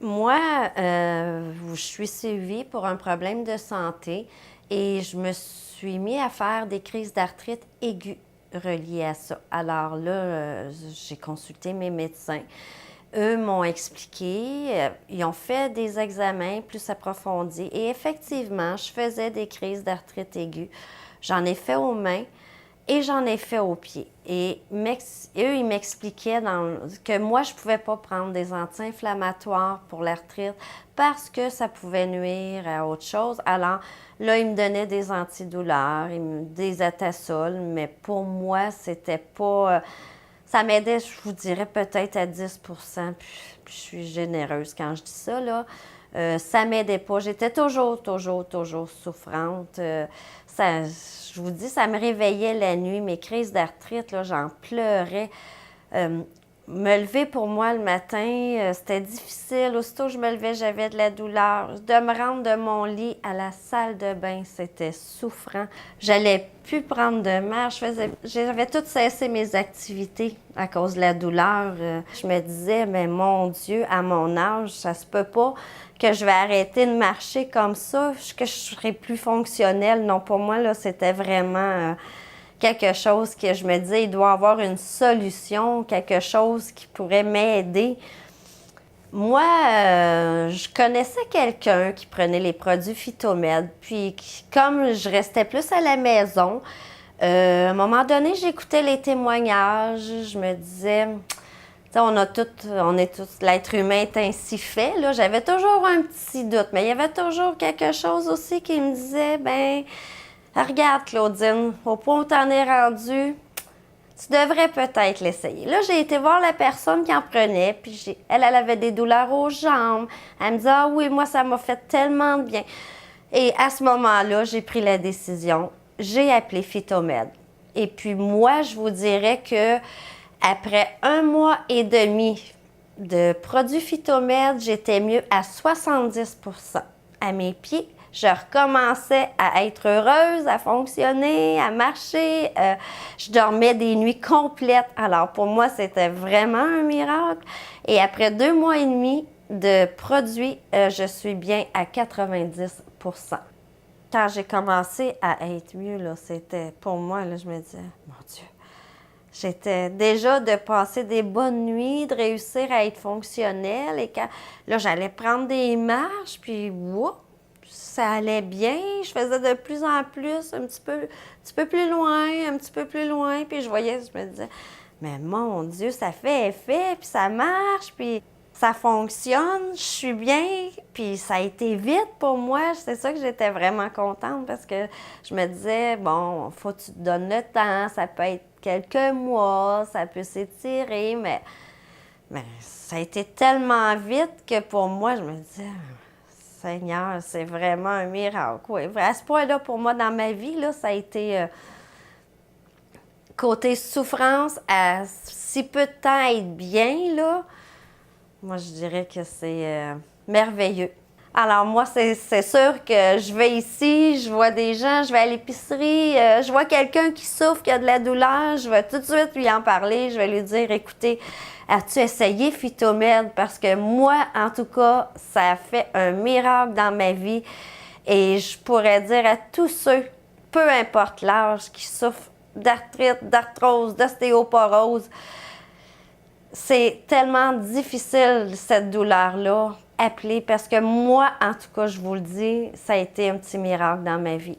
Moi, je suis suivie pour un problème de santé et je me suis mis à faire des crises d'arthrite aiguë reliées à ça. Alors là, j'ai consulté mes médecins. Eux m'ont expliqué, ils ont fait des examens plus approfondis et effectivement, je faisais des crises d'arthrite aiguë. J'en ai fait aux mains et j'en ai fait aux pieds. Et eux, ils m'expliquaient que moi, je ne pouvais pas prendre des anti-inflammatoires pour l'arthrite parce que ça pouvait nuire à autre chose. Alors là, ils me donnaient des antidouleurs, des Atasol, mais pour moi, c'était pas... ça m'aidait, je vous dirais, peut-être à 10%, puis je suis généreuse quand je dis ça, là. Ça m'aidait pas. J'étais toujours souffrante. Je vous dis, ça me réveillait la nuit. Mes crises d'arthrite, là, j'en pleurais. Euh, Me lever pour moi le matin, c'était difficile. Aussitôt que je me levais, j'avais de la douleur. De me rendre de mon lit à la salle de bain, c'était souffrant. J'allais plus prendre de marche. J'avais tout cessé mes activités à cause de la douleur. Je me disais, mais mon Dieu, à mon âge, ça se peut pas que je vais arrêter de marcher comme ça, que je serai plus fonctionnelle. Non, pour moi, là, c'était vraiment... quelque chose que je me disais, il doit y avoir une solution, quelque chose qui pourrait m'aider. Moi, je connaissais quelqu'un qui prenait les produits Phytomède, puis comme je restais plus à la maison, à un moment donné, j'écoutais les témoignages, je me disais, on est tous, l'être humain est ainsi fait, là. J'avais toujours un petit doute, mais il y avait toujours quelque chose aussi qui me disait, ben regarde, Claudine, au point où t'en es rendue, tu devrais peut-être l'essayer. Là, j'ai été voir la personne qui en prenait, puis elle avait des douleurs aux jambes. Elle me dit, ah oui, moi, ça m'a fait tellement de bien. Et à ce moment-là, j'ai pris la décision. J'ai appelé Phytomède. Et puis moi, je vous dirais que après 1 mois et demi de produits Phytomède, j'étais mieux à 70% à mes pieds. Je recommençais à être heureuse, à fonctionner, à marcher. Je dormais des nuits complètes. Alors, pour moi, c'était vraiment un miracle. Et après 2 mois et demi de produits, je suis bien à 90%. Quand j'ai commencé à être mieux, là, c'était pour moi, là, je me disais, mon Dieu, j'étais déjà de passer des bonnes nuits, de réussir à être fonctionnelle. Et quand, là, j'allais prendre des marches, puis, whoop, ça allait bien. Je faisais de plus en plus, un petit peu plus loin, un petit peu plus loin. Puis je voyais, je me disais, mais mon Dieu, ça fait effet, puis ça marche, puis ça fonctionne, je suis bien. Puis ça a été vite pour moi. C'est ça que j'étais vraiment contente parce que je me disais, bon, faut que tu te donnes le temps. Ça peut être quelques mois, ça peut s'étirer, mais ça a été tellement vite que pour moi, je me disais, Seigneur, c'est vraiment un miracle. Oui, à ce point-là, pour moi, dans ma vie, là, ça a été côté souffrance, à si peu de temps être bien, là, moi, je dirais que c'est merveilleux. Alors moi, c'est sûr que je vais ici, je vois des gens, je vais à l'épicerie, je vois quelqu'un qui souffre, qui a de la douleur, je vais tout de suite lui en parler, je vais lui dire, écoutez, as-tu essayé Phytomède? Parce que moi, en tout cas, ça a fait un miracle dans ma vie et je pourrais dire à tous ceux, peu importe l'âge, qui souffrent d'arthrite, d'arthrose, d'ostéoporose, c'est tellement difficile, cette douleur-là, appeler, parce que moi, en tout cas, je vous le dis, ça a été un petit miracle dans ma vie.